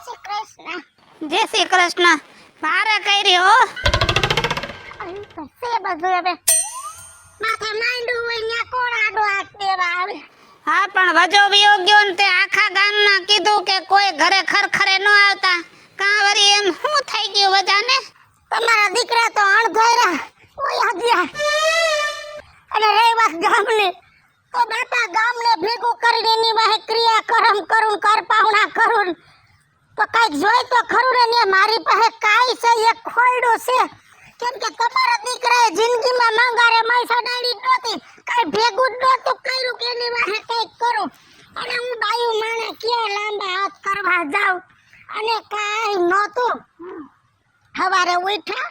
શ્રી કૃષ્ણ. જય શ્રી કૃષ્ણ. ભારે કરી હો. અહીં તો છે બધું હવે. માથે માંડ્યું હોય ને કોણ આડો હાથ દેવા આવે. હા પણ વજો વિયો ગયો ને તે આખા ગામમાં કીધું કે કોઈ ઘરે ખરખરે ન આવતા. કાંવરી એમ શું થઈ ગયું બધાને? તમારા દીકરા તો અણધોયરા ઓયા ગયા. અને રહી વાત ગામની તો બાપા ગામને ભેગું કરીને એની વાહે ક્રિયાકર્મ કરું કર પાવણા કરું તો કઈક જોઈ તો ખરું ને મારી પાસે કાઈ છે એક ખોયડું છે. કેમ કે તમારા દીકરાએ જિંદગીમાં મંગારે મૈસા ડાળી નહોતી કઈ ભેગું જ નહોતું કર્યું કે એની વાહે કઈક કરું. અને હું બાયું માણે ક્યાં લાંબા હાથ કરવા જાઉં અને કાઈ નહોતું. હવારે ઉઠ્યા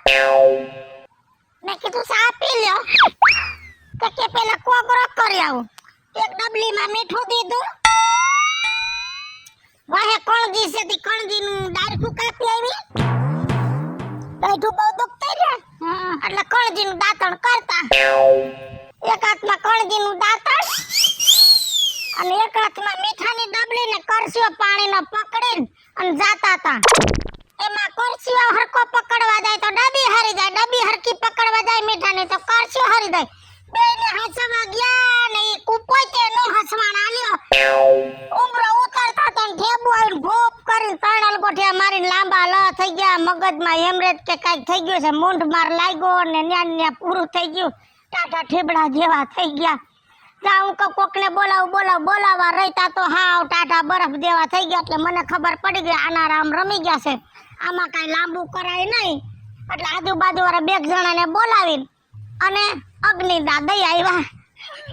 મેં કીધું ચા પી લ્યો તો કે પેલા કોગરો કરી આવું. એક ડબલીમાં મીઠું દીધું વાહે કણગી છે તી કણગીનું ડાળખું કાપી આવી. પેટું બહુ દુખતું રહ્યા એટલે કણગીનું દાંતણ કરતા એક હાથમાં કણગીનું દાંતણ અને એક હાથમાં મીઠાની ડબલીને કરસ્યો પાણીનો પકડીને અને જાતા હતા. એમાં કરસ્યો હરકો પકડવા જાય તો ડબી હારી જાય, ડબી હરકી પકડવા જાય મીઠાની તો કરસ્યો હારી જાય. બેને હસવા ગયા ને ઈ કુપોતે નો હસવાણ આલ્યો. ઉમરો ઉતરતા તો ઢેબુ આવીને ભોપ કરીને તણલ ગોઠિયા મારીને લાંબા લ થઈ ગયા. મગજમાં હેમરેજ કે કાઈ થઈ ગયું છે, મૂંઢ માર લાગ્યો ને ન્યા પૂરું થઈ ગયું. ટાટા ઠેબડા જેવા થઈ ગયા. જાઉં કે કોકને બોલાવવા રહેતા તો હાવ ટાટા બરફ જેવા થઈ ગયા. એટલે મને ખબર પડી ગઈ આના રામ રમી ગયા છે, આમાં કાઈ લાંબુ કરાય નહીં. એટલે આજુબાજુ વાળા બે જણાને બોલાવીને અને અગ્નિદા દઈ આવ્યા.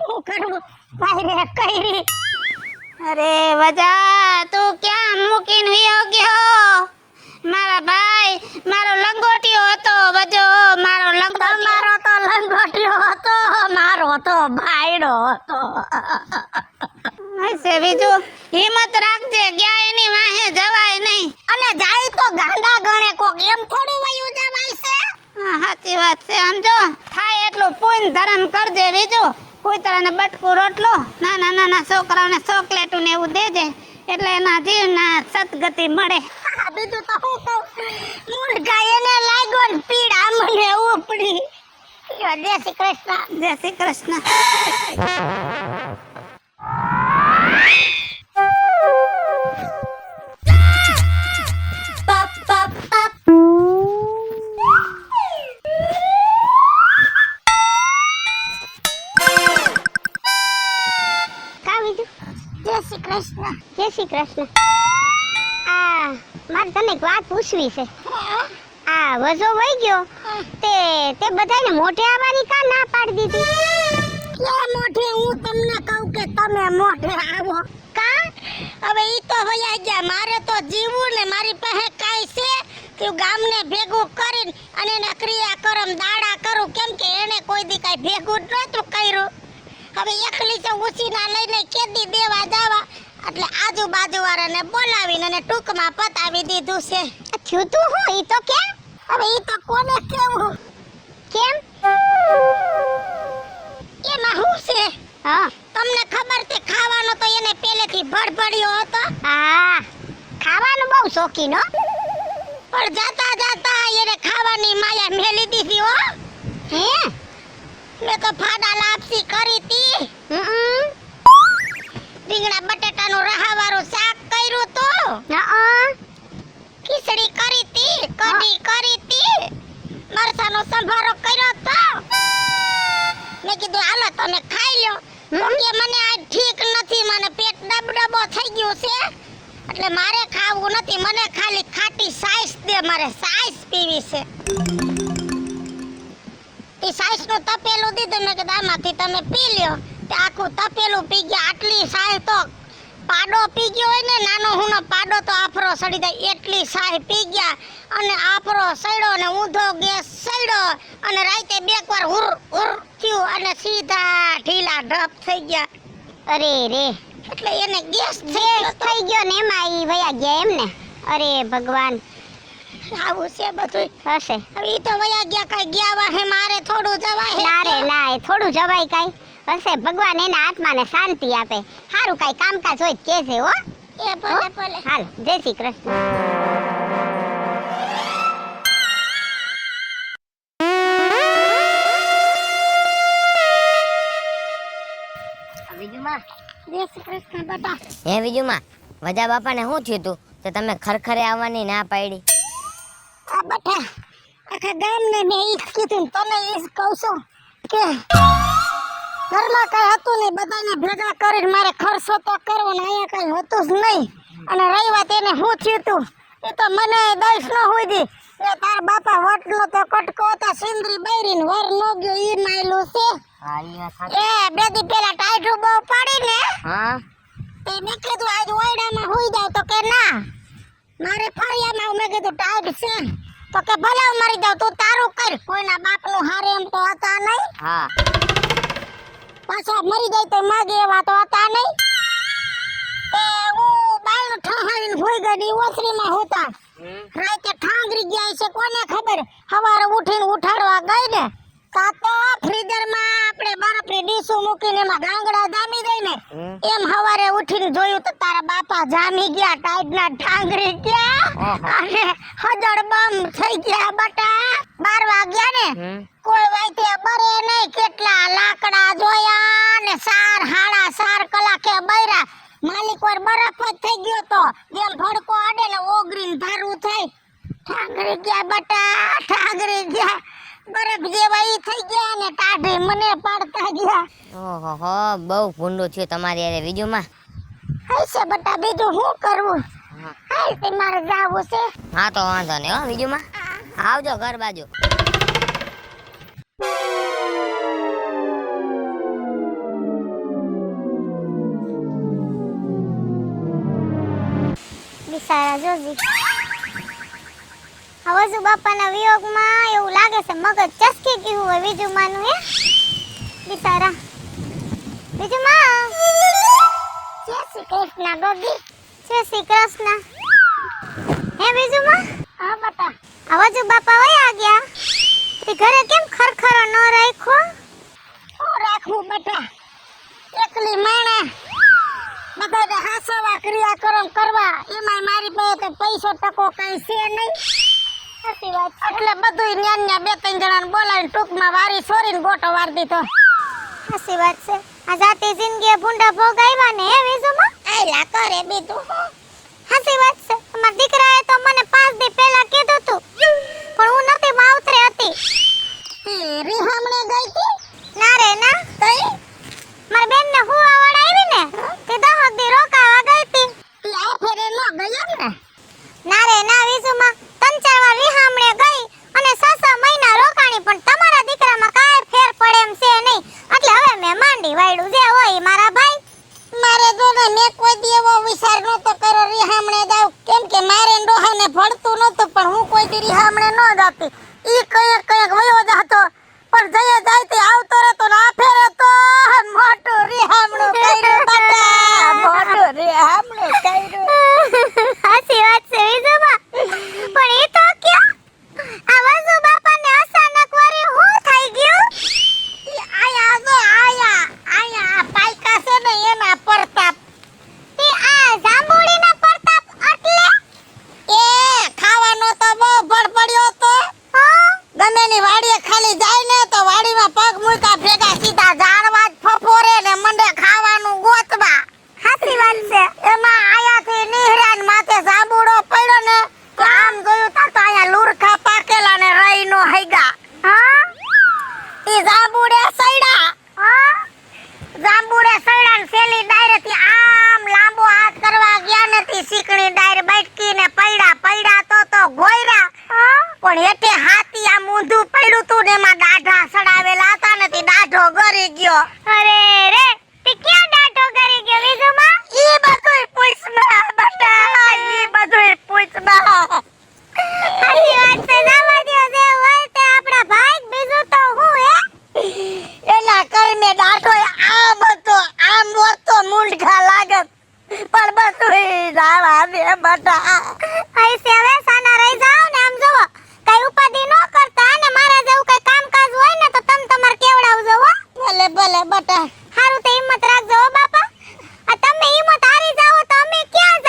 હું કરું ભાઈ કઈરી. અરે વજા તું ક્યાં મૂકીને વિયો ગયો? મારા ભાઈ મારો લંગોટિયો હતો વજો, મારો તમારો તો લંગોટિયો હતો, મારો તો ભાઈડો હતો. હશે બીજું હિંમત રાખજે, ગયા એની વાહે જવાય નહીં. અને જાય તો ગાંડા ગણે કોક એમ થોડું વયું જવાય છે. હા સાચી વાત છે. સમજો થાય એટલું પુણ્ય ધર્મ કરજે. બીજું કૂતરાને બટકું રોટલો નાના છોકરાઓને ચોકલેટું ને એવું દેજે એટલે એના જીવના સદગતિ મળે. બીજું તો હું કહું, મુર્ગા એને લાગ્યો ને પીડા મને ઉપડી. જય શ્રી કૃષ્ણ. જય શ્રી કૃષ્ણ. જય શ્રી કૃષ્ણ. આ મારે તને એક વાત પૂછવી છે. આ વજો વઈ ગયો તે બધાને મોઢે આવવાની કા ના પાડી દીધી? ક્યાં મોઢે? હું તમને કહું કે તમે મોઢે આવો કા? હવે ઈ તો વયા ગયા. મારે તો જીવવું ને મારી પાસે કાઈ છે કે ગામને ભેગું કરીને અને એને ક્રિયાકર્મ દાડા કરું. કેમ કે એને કોઈ દી કાઈ ભેગું જ નહોતું કર્યું. હવે એકલી તો ઉછીના લઈને કેદી દેવા જાવા એટલે આજુબાજુ વાળાને બોલાવીને અને ટૂંકમાં પતાવી દીધું છે. થયું તું હું ઈ તો કેમ? હવે ઈ તો કોને કેવું? કેમ? એમાં હું છે? હા તમને ખબર તે ખાવાનો તો એને પહેલેથી ભડભડિયો હતો. હા ખાવાનું બહુ શોખીન હો. પણ જાતા જાતા એને ખાવાની માયા મેલી દીધી હો. હે મેં તો ફાડા લાપસી કરી તી. રીંગણા બટેટાનું રહાવાળું શાક કર્યું તું. ખીચડી કરી તી, કઢી કરી તી, મરચાનો સંભારો કર્યો તો. મેં કીધું હાલો તમે ખાઈ લ્યો. તો કે મને આ ઠીક નથી, મને પેટ ડબડબો થઈ ગયું છે એટલે મારે ખાવું નથી. મને ખાલી ખાટી સાઈસ દે, મારે સાઈસ પીવી છે. તે સાઈસનું તપેલું દીધું. મેં કીધું આમાંથી તમે પી લ્યો. તે આખું તપેલું પી ગયા. આટલી સાય તો પાડો પી ગયો હોય ને, નાનો હુનો પાડો તો આફરો સડી જાય એટલી સાય પી ગયા. અને આફરો સડ્યો ને ઊંધો ગેસ સડ્યો અને રાતે બેકવાર હુર હુર થયું અને સીધા ઢીલા ઢપ થઈ ગયા. અરે રે એટલે એને ગેસ થઈ ગયો ને એમાં ઈ વયા ગયા એમ ને? અરે ભગવાન આવું છે બધું હશે. હવે ઈ તો વયા ગયા, કઈ ગયા વાહે મારે થોડું જવાય? ના રે ના, થોડું જવાય કઈ હશે. ભગવાન એના આત્માને શાંતિ આપે. સારું કઈ કામકાજ હોય કે છે હો. એ ભલે ભલે. હાલ જય શ્રી કૃષ્ણ. વિજુમાં જય શ્રી કૃષ્ણ બેટા. હે વિજુમાં વજા બાપાને શું થયું તું તો તમે ખરખરે આવવાની ના પાડી? આ બેટા આખા ગામને મેં ઈ જ કીધું ને તને ઈ જ કહું છું કે ઘરમાં કઈ હતું નહીં, બધાને ભેગા કરીને મારે ખર્ચો તો કરવો ને અહીંયા કઈ હતું જ નહીં. અને રહી વાત એને શું થયું તું એ તો મને દઈશ ન હોય દી. એ તાર બાપા વટનો તો કટકો હતા, સિંદરી બૈરીને વર નો ગયો ઈ માયલું છે. હા ઈ વાત સાચી. એ બે દી પેલા ટાઈટું બહુ પાડીને હા તે મેં કીધું આજ ઓયડામાં હોઈ જાવ તો કે ના મારે ફળિયામાં. મેં કીધું ટાઈટ છે તો કે ભલે હું મરી જાવ, તું તારું કર. કોઈના બાપનું હારે એમ તો હતા નહીં, હા પાછા મરી જાય તો માગે એવા તો હતા નહીં. તે હું બાયણું ઠહાવીને હોઈ ગઈ ઓસરીમાં હોતા. રાતે ઠાંગરી ગયા છે કોને ખબર. સવારે ઉઠીને ઉઠાડવા ગઈ ને તા તો ફ્રીઝરમાં આપણે બરફની ડીશો મૂકીને એમાં ગાંગડા જામી દઈ ને એમ સવારે ઉઠીને જોયું તો તારા બાપા જામી ગયા, ટાઈટના ઠાંગરી ગયા અને હજળ બમ થઈ ગયા બટા. 12 વાગ્યા ને કોઈ વાઈતે બરે નહીં. કેટલા લાકડા જોયા ને 4 કલાકે બૈરા. માલિક વાર બરફ જ થઈ ગયો તો જેમ ભડકો આડે ને ઓગરીને ધારું થાય. ઠાંગરી ગયા બટા, ઠાંગરી ગયા. બરફ જેવા ઈ થઈ ગયા ને ટાઢી મને પાડતા ગયા. ઓહો હો બહુ ભૂંડું થયું તમારી યારે વિજુમાં. હશે બટા, બીજું શું કરવું. હાલ તે મારે જાવું છે. હા તો વાંધો નહીં હો વિજુમાં, આવજો ઘર બાજુ. બિચારા જોજી હવસુ બાપાના વિયોગમાં એવું લાગે છે મગજ ચસકી ગયું હોય વિજુમાનું. હે બિચારા વિજુમા. જય શ્રી કૃષ્ણ ગોગી. જય શ્રી કૃષ્ણ. હે વિજુમા. હા બટા. હવસુ બાપા વયા ગયા તે ઘરે કેમ ખરખરો ન રાખ્યો? શું રાખવું બટા, એકલી માણા બધાને હાસવા ક્રિયાકર્મ કરવા એમાં મારી પાસે તો પૈસો ટકો કઈ છે નહીં. સાચી વાત છે. એટલે બધું ન્યાન્યા 2-3 જણાને બોલાવીને ટૂંકમાં વારી છોરીને ગોટો વાર દીધો. સાચી વાત છે. આ જાતી જિંદગીએ ભૂંડા ભોગ આવ્યા ને હે વિજુમાં. આયલા કરે બીજું. સાચી વાત છે. તમારા દીકરાએ તો મને 5 દી પહેલા કીધું તું પણ હું નતી માવતરે હતી. રીહામણે ગઈ હતી? ના રે ના. તઈ મારી બેનને હુવાવાડ આવી ને તે 10 દી રોકાવા ગઈ હતી. ઈ આ ફેરે ન ગઈ એમ ને? ના રે ના વિજુમાં, 3-4 વાર વિહામણે ગઈ અને 6-6 મહિના રોકાણી પણ તમારા દીકરામાં કાંઈ ફેર પડે એમ છે નહીં. એટલે હવે મેં માંડી વાયડું જે હોય મારા ભાઈ. મારે તો મેં કોઈ દી એવો વિચાર નતો કર્યો રીહામણે જાવ, કેમ કે મારે ડોહાને ભળતું નતું પણ હું કોઈ દી રીહામણે ન જાતી. ઈ કઈક વયો જાતો પણ જઈએ જાય તે આવતો રહેતો ને આ ફેરે તો મોટું રીહામણું કર્યું બટા, મોટું રીહામણું કર્યું. સાચી વાત છે વિજુબા, પણ ઈ તો ક્યાં આ વજુ બાપાને અચાનક વળી હું થઈ ગયું? ઈ આયા જો આયા પાયકા છે ને એના પ્રતાપ. ઈ આ જાંબુડીના પ્રતાપ એટલે એ ખાવાનો તો બહુ ભડભડ્યો તો. ગમે ની વાડીએ ખાલી જાય ને તો વાડીમાં પગ મૂકા ભેગા સીધા ઝાડવા જ ફફોરે ને મંડે ખાવાનું ગોતવા. સાચી વાત છે. એમાં આયાથી નિહરાન માથે જાંબુડો પડ્યો ને તો આમ જોયું તા તો આયા લુરખા પાકેલા ને રહી નો હૈગા. હા ઈ જાંબુડે સૈડા. હા જાંબુડે સૈડા ને સેલી ડાયરે થી આમ લાંબો હાથ કરવા ગયા ને તી શીકણી ડાયરે બેઠકી ને પૈડા તો ગોયરા. પણ હેઠે હાથી આમ ઊંધું પડ્યું તું ને એમાં દાઢા સડાવેલા હતા ને તે દાઢો ગરી ગયો. અરે રે તે ક્યાં દાઢો ગરી ગયો વિજુમાં? ઈ બધુંય પૂછમાં બટા, ઈ બધુંય પૂછમાં. સાચી વાત છે. જાવા દ્યો જે હોય તે આપણા ભાઈ, બીજું તો હું હે. એલા કરમે દાઢો આમ હતો, આમ હોતો મુંડખા લાગત પણ બધુંય જાવા દે બટા. આઈસે હવે સાના રહી જાવ ને આમ જોવો કઈ ઉપાધિ ન કરતા અને મારા જેવું કઈ કામકાજ હોય ને તો તમે તમાર કેવડાવજો હો. ભલે ભલે બટા. હારું તે હિંમત રાખજો હો બાપા. આ તમે હિંમત હારી જાઓ તો અમે ક્યાં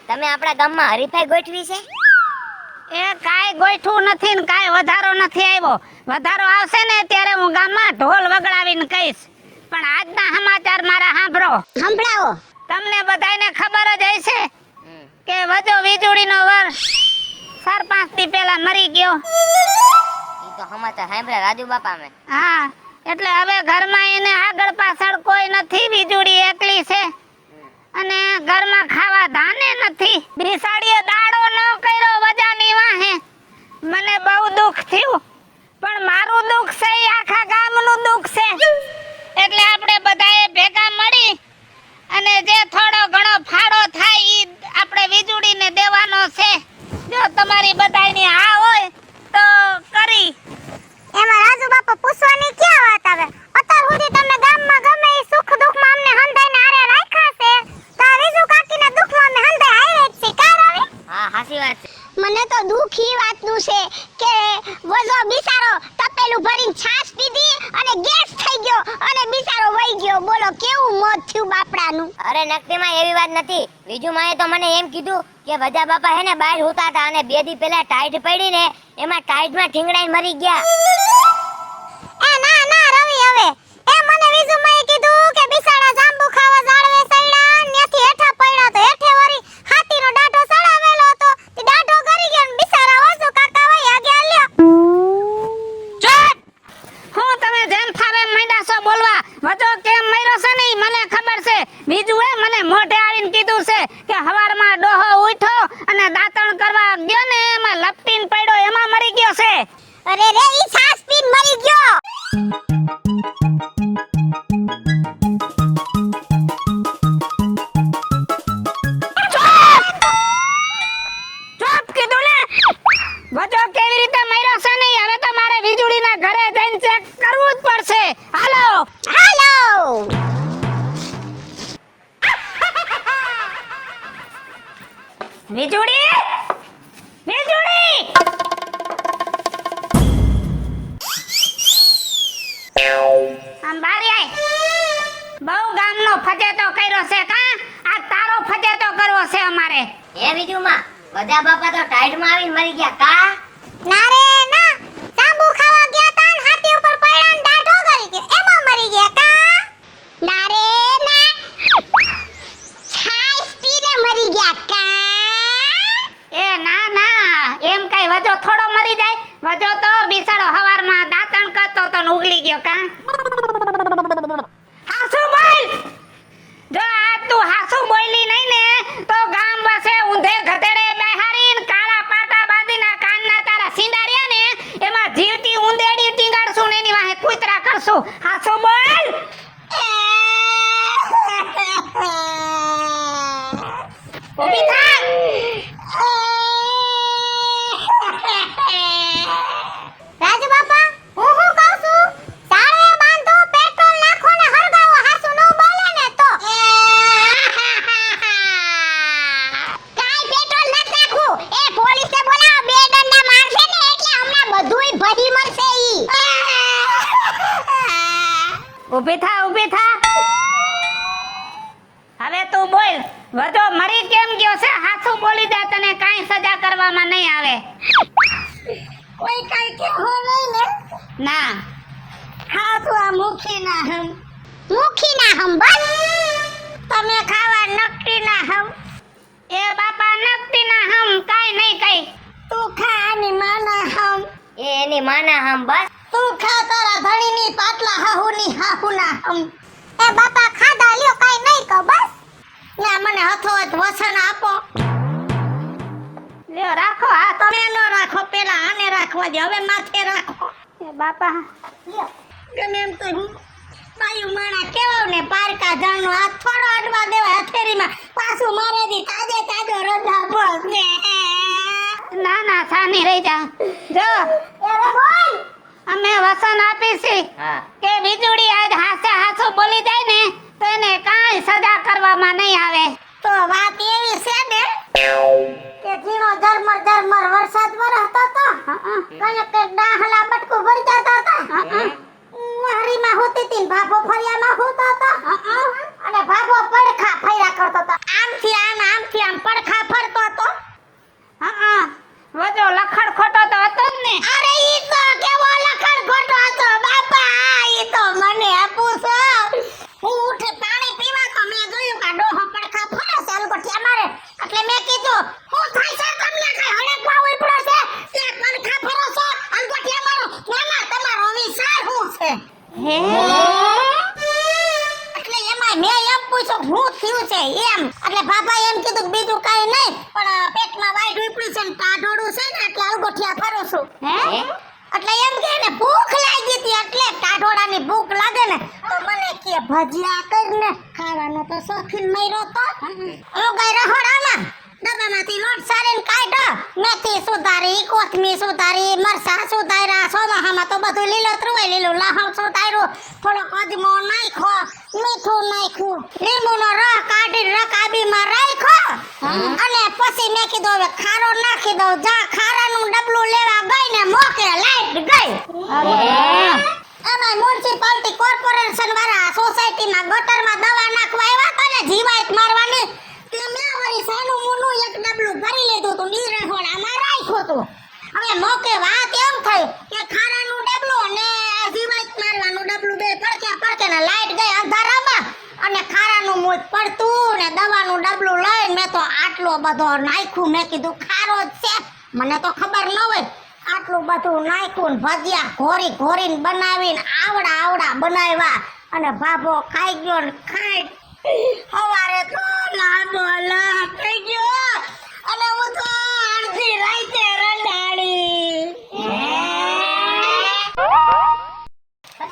તમે આપણા ગામમાં હરીફાઈ ગોઠવી છે? એ કાંઈ ગોઠવું નથી ને કાંઈ વધારો નથી આવ્યો. વધારો આવશે ને ત્યારે હું ગામમાં ઢોલ વગડાવીને કહીશ. પણ આજના સમાચાર મારા સાંભળો. સંભળાવો. તમને બધાયને ખબર જ હશે કે વજો વીજળીનો વર 4-5 દી પહેલા મરી ગયો. ઈ તો સમાચાર સાંભળ્યા રાજુ બાપા મેં. હા, એટલે હવે ઘરમાં એને આગળ પાછળ કોઈ નથી, વીજળી એકલી છે અને ઘરમાં ખાવા ધાને નથી. બિસાડીએ દાડો ન કર્યો વજાની વાહે. મને બહુ દુઃખ થયું, પણ મારું દુઃખ છે ઈ આખા ગામનું દુઃખ છે. એટલે આપણે બધાએ ભેગા મળી અને જે થોડો ઘણો ફાળો થાય ઈ આપણે વીજળીને દેવાનો છે. જો તમારી બધાયની હા હોય તો કરી. એમાં રાજુ બાપા પૂછવાની ક્યાં વાત આવે? અત્યાર સુધી તમે ગામમાં ગમે ઈ સુખ દુઃખમાં અમને હંધાઈને આરે રાખ્યા છે, તો આ વિજુ કાકીના દુઃખમાં અમે હંધાઈ આયે જ છે. કાર આવે? હા સાચી વાત છે. મને તો દુઃખ ઈ વાતનું છે કે વજો બિચારો તપેલું ભરીને છાશ પીધી અને ગેસ થઈ ગયો અને બિચારો વઈ ગયો. બોલો કેવું મોત થયું બાપડાનું. અરે નકટીમાં એવી વાત નથી. બીજું માએ તો મને એમ કીધું કે વજા બાપા હે ને બહાર હોતા હતા અને 2 દી પહેલા ટાઈટ પડી ને એમાં ટાઈટમાં ઠીંગડાઈને મરી ગયા. એ ના ના રવિ, હવે એ મને વિજુમાએ કીધું કે બિચારા જાંબુ ખાવા ઝાડવે સડ્યા ન્યાથી હેઠા પડ્યા તો હેઠે વરી હાથીનો દાઢો સડાવેલો હતો. તે દાઢો કરી ગયો ને બિચારા વજુ કાકા વયા ગયા લ્યો. ચૂપ! હું તમે જેમ ફાવે એમ માંડ્યા છો બોલવા. વજો કેમ મર્યો છે ને ઈ મને ખબર છે. બીજું મને મોઢે આવીને કીધું છે કે હવારમાં ડોહો ઉઠ્યો અને દાંતણ કરવા ગયો ને એમાં લપટીને પડ્યો એમાં મરી ગયો છે. અરે રે ઈ છાસ પીને મરી ગયો. ચૂપ કીધું ને. વજો કેવી રીતે મર્યો છે ને હવે તો મારે વીજળીના ઘરે જઈને ચેક કરવું જ પડશે. હાલો. હાલો. વીજળી! વીજળી! આમ બારી આય. બહુ ગામનો ફજેતો કર્યો છે કા? આ તારો ફજેતો કરવો છે અમારે. એ બીજુમાં વજા બાપા તો ટાઈટમાં આવીને મરી ગયા કા? ના રે ના, જાંબુ ખાવા ગયા તા ને હાથી ઉપર પડ્યા ને દાઢો કરી ગયો એમાં મરી ગયા કા? ના રે ના, છાશ પીને મરી ગયા કા? એ ના ના, એમ કઈ વજો થોડો મરી જાય. વજો તો બિચારો હવારમાં દાંતણ કરતો તો ને ઉગલી ગયો કા? હાસુ બોલ. જો આ તું હાસુ બોલી નહીં ને તો ગામ વસે ઊંધે ગધેડે બેહારીને કાળા પાટા બાંધીને કાનના તારા સિંડાર્યા ને એમાં જીવતી ઊંદેડી ટીંગાડશું ને એની વાહે કૂતરા કરશું. હાસુ બોલ. ઊભી થા. રાજુ બાપા, હું શું કહું છું? સાળવે બાંધો, પેટ્રોલ નાખો ને હરગાવો. હાસુ ન બોલે ને તો કાઈ પેટ્રોલ નથી નાખું. એ પોલીસને બોલાવો, 2 દંડા મારશે ને એટલે હમણાં બધુંય ભરી મરશે ઈ. ઊભી થા, ઊભી થા. હવે તું બોલ. વજો મરી કેમ ગયો છે? હાસુ બોલી દે, તને કાઈ સજા કરવામાં નહીં આવે. કોઈ કાઈ કેહો નહીં ને. ના. હાસુ આ મુખી ના હમ બસ. તમે ખાવા નકટી ના હમ. એ બાપા નકતી ના હમ કાઈ નહીં કઈ. તું ખા આની માના હમ. એ એની માના હમ બસ. તું ખા તારા ધણીની પાટલા હાહુની હાહુના હમ. એ બાપા ખાધા લ્યો, કાઈ નહીં કહો બસ. ના મને હથોહથ વસન આપો. લ્યો રાખો. આ તો તમે નો રાખો, પેલા આને રાખવા દે, હવે માથે રાખો. એ બાપા લ્યો ગમે એમ તો હું બાયું માણા કેવાવ ને પારકા જાણનો હાથ થોડો અડવા દેવાય હથેરીમાં. પાછું મારે દી તાજે તાજો રજા બોલ ને. ના ના સાની રહી જા. જો એવે બોલ. અમે વસન આપી છી હા. કે વીજળી આજ હાસે હાસુ બોલી જાય ને તો એને કાંઈ સજા કરવામાં નહીં આવે. તો વાત એવી છે ને કે જીણો ઝરમર વરસાદ વરસતો હતો. કઈક ડાહલા બટકું ભરી જતા હતા. વાહરીમાં હોતી તી ને ભાભો ફરિયામાં હોતો હતો. અને ભાભો પડખા ફર્યા કરતો તો આમથી આમ પડખા ફરતો હતો. હા વજો લખડ ખોટો તો હતો જ ને. અરે ઈ તો કેવો લખડ ખોટો હતો બાપા, ઈ તો મને પૂછો. હું ઉઠી પાણી પીવા તો મેં જોયું કે ડોહો પડખા ફરે છે અલગોઠિયા મારે. એટલે મેં કીધું હું થાય છે તમને કઈ હડકવા ઉપડો છે કે પડખા ફરો છો અલગોઠિયા મારો? ના ના તમારો વિચાર શું છે? એટલે એમાં મેં એમ પૂછ્યું હું થયું છે એમ. એટલે બાબા એમ કીધું કે બીજું કાઈ નહીં, પણ પેટમાં વાઈડ ઉપડ્યું છે ને ટાઢોડું છે ને એટલે અલગોઠિયા ફરું છું. એટલે એમ કે ને ભૂખ લાગી હતી એટલે ટાઢોડાની ભૂખ લાગે ને તો મને કે ભજીયા કરીને ખાવાનો તો શોખીન મયરો તો. હું ગઈ રહોડામાં ડબ્બામાંથી લોટ સારીને કાઢ્યો, મેથી સુધારી, કોથમીર સુધારી, મરચાં સુધાર્યા, સોમાહામાં તો બધું લીલોતરું હોય, લીલું લહણ સુધાર્યું, થોડોક અજમો નાખ્યો, મીઠું નાખ્યું, લીંબુનો રસ કાઢીને રકાબીમાં રાખ્યો. અને પછી મેં કીધું હવે ખારો નાખી દઉં. જા ખારાનું ડબલું લેવા ગઈ ને મોકે લાઈટ ગઈ. એમાં મ્યુનિસિપાલિટી કોર્પોરેશન વાળા સોસાયટીમાં ગટરમાં દવા નાખવા આવ્યા હતા ને જીવાત મારવાની. તે મેં વળી સાનું મુનું એક ડબલું ભરી લીધું તું, ની રહોડામાં રાખ્યું તું. હવે મોકે વાત એમ થઈ કે ખારાનું ડબલું ને જીવાત મારવાનું ડબલું બે પડકે ને લાઈટ ગઈ અંધારામાં. અને ખારાનું મોજ પડતું ને દવાનું ડબલું લઈને મેં તો આટલો બધો નાખ્યું. મેં કીધું ખારો જ છે, મને તો ખબર ન હોય. આટલું બધું નાખ્યું ને ભજીયા ઘોરીને બનાવીને આવડા બનાવ્યા અને ભાભો ખાઈ ગયો ને ખાઈ સવારે તો લાંબો લાભ થઈ ગયો અને હું તો અડધી રાતે રડાડી.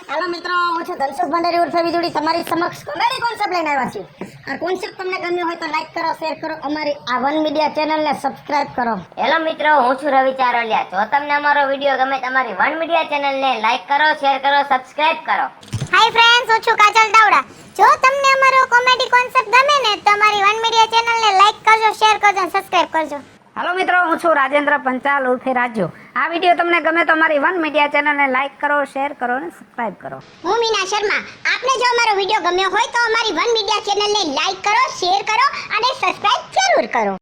હાલો મિત્રો, હું છું ધનસુખ ભંડારી ઉર્ફે વિજુડી, તમારી સમક્ષ કોમેડી કોન્સેપ્ટ લઈને આવ્યા છીએ. આ કોન્સેપ્ટ તમને ગમ્યો હોય તો લાઈક કરો, શેર કરો, અમારી આ વન મીડિયા ચેનલને સબસ્ક્રાઇબ કરો. હેલો મિત્રો, હું છું રવિ ચારોલિયા. જો તમને અમારો વિડીયો ગમે તમારી વન મીડિયા ચેનલને લાઈક કરો, શેર કરો, સબસ્ક્રાઇબ કરો. હાય ફ્રેન્ડ્સ, હું છું કાજલ દાવડા. જો તમને અમારો કોમેડી કોન્સેપ્ટ ગમે ને તો અમારી વન મીડિયા ચેનલને લાઈક કરજો, શેર કરજો અને સબસ્ક્રાઇબ કરજો. હાલો મિત્રો, હું છું રાજેન્દ્ર પંચાલ ઉર્ફે રાજ્યો. આ વિડીયો તમને ગમે તો અમારી વન મીડિયા ચેનલને લાઈક કરો, શેર કરો અને સબસ્ક્રાઇબ કરો. હું મીના શર્મા. આપને જો અમારો વિડીયો ગમ્યો હોય તો અમારી વન મીડિયા ચેનલને લાઈક કરો, શેર કરો અને સબસ્ક્રાઇબ જરૂર કરો.